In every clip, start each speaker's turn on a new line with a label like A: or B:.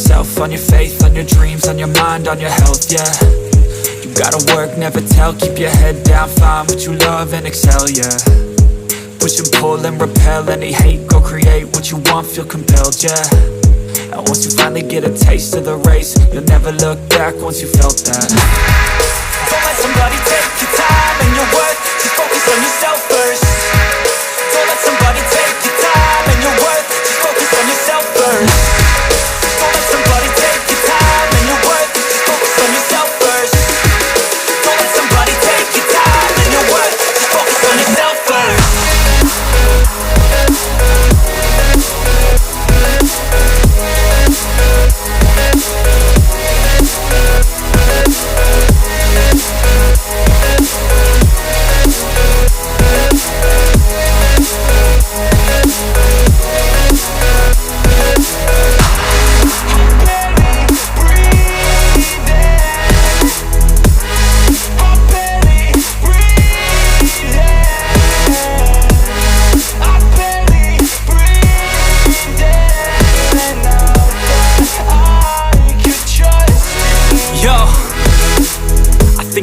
A: yourself, on your faith, on your dreams, on your mind, on your health, yeah. You gotta work, never tell, keep your head down, find what you love and excel, yeah. Push and pull and repel any hate, go create what you want, feel compelled, yeah. And once you finally get a taste of the race, you'll never look back once you felt that. Don't let somebody take your time and your worth, just focus on yourself first. Don't let somebody take your time and your worth, just focus on yourself first. Don't let somebody take your time and your worth, just focus on yourself first. Don't let somebody take your time and your worth, just focus on yourself first.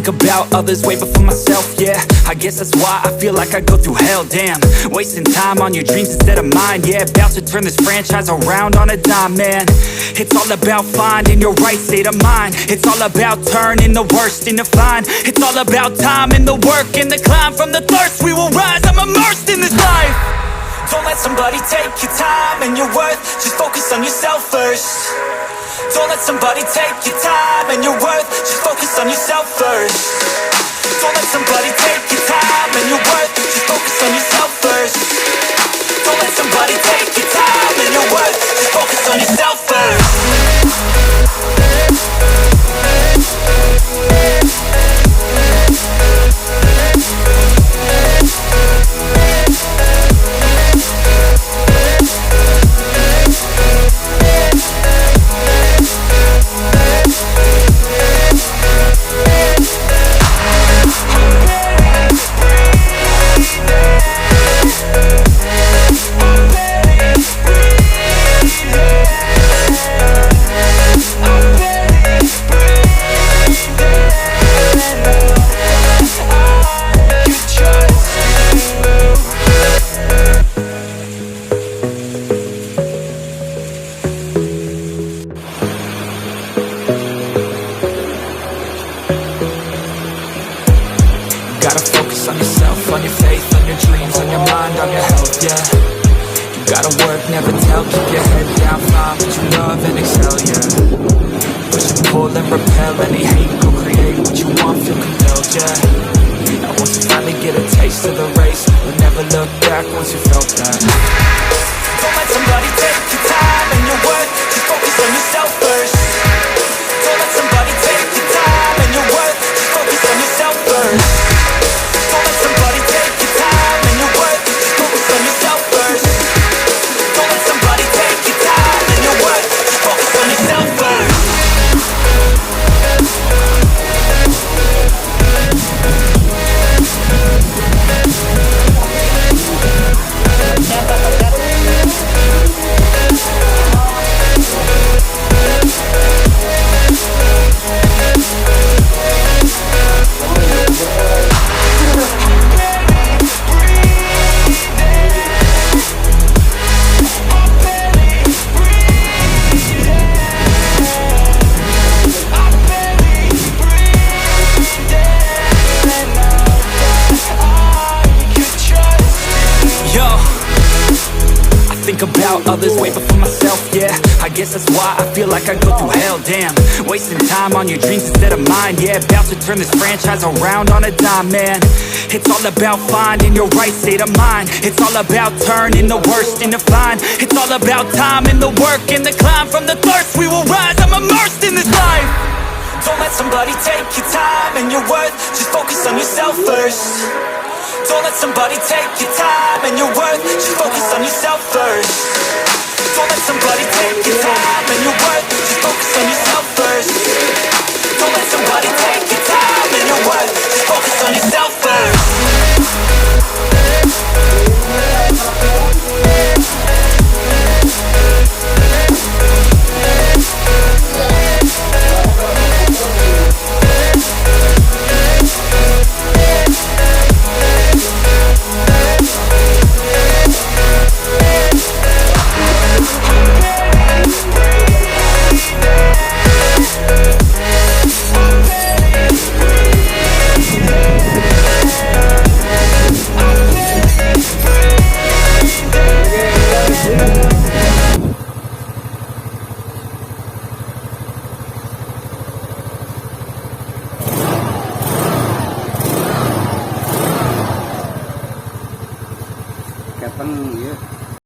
A: About others way before myself, yeah. I guess that's why I feel like I go through hell, damn. Wasting time on your dreams instead of mine, yeah. About to turn this franchise around on a dime, man. It's all about finding your right state of mind. It's all about turning the worst into fine. It's all about time and the work and the climb. From the thirst we will rise, I'm immersed in this life. Don't let somebody take your time and your worth, just focus on yourself first. Don't let somebody take your time and your worth, just focus on yourself first. Don't let somebody take your time and your worth, just focus on yourself first. Don't let somebody take your time and your worth, just focus on yourself first. Others way before myself, yeah. I guess that's why I feel like I go through hell, damn. Wasting time on your dreams instead of mine, yeah. About to turn this franchise around on a dime, man. It's all about finding your right state of mind. It's all about turning the worst into fine. It's all about time and the work and the climb. From the thirst we will rise, I'm immersed in this life. Don't let somebody take your time and your worth, just focus on yourself first. Don't let somebody take your time and your worth, just focus on yourself first. Don't let somebody take your time and your worth, just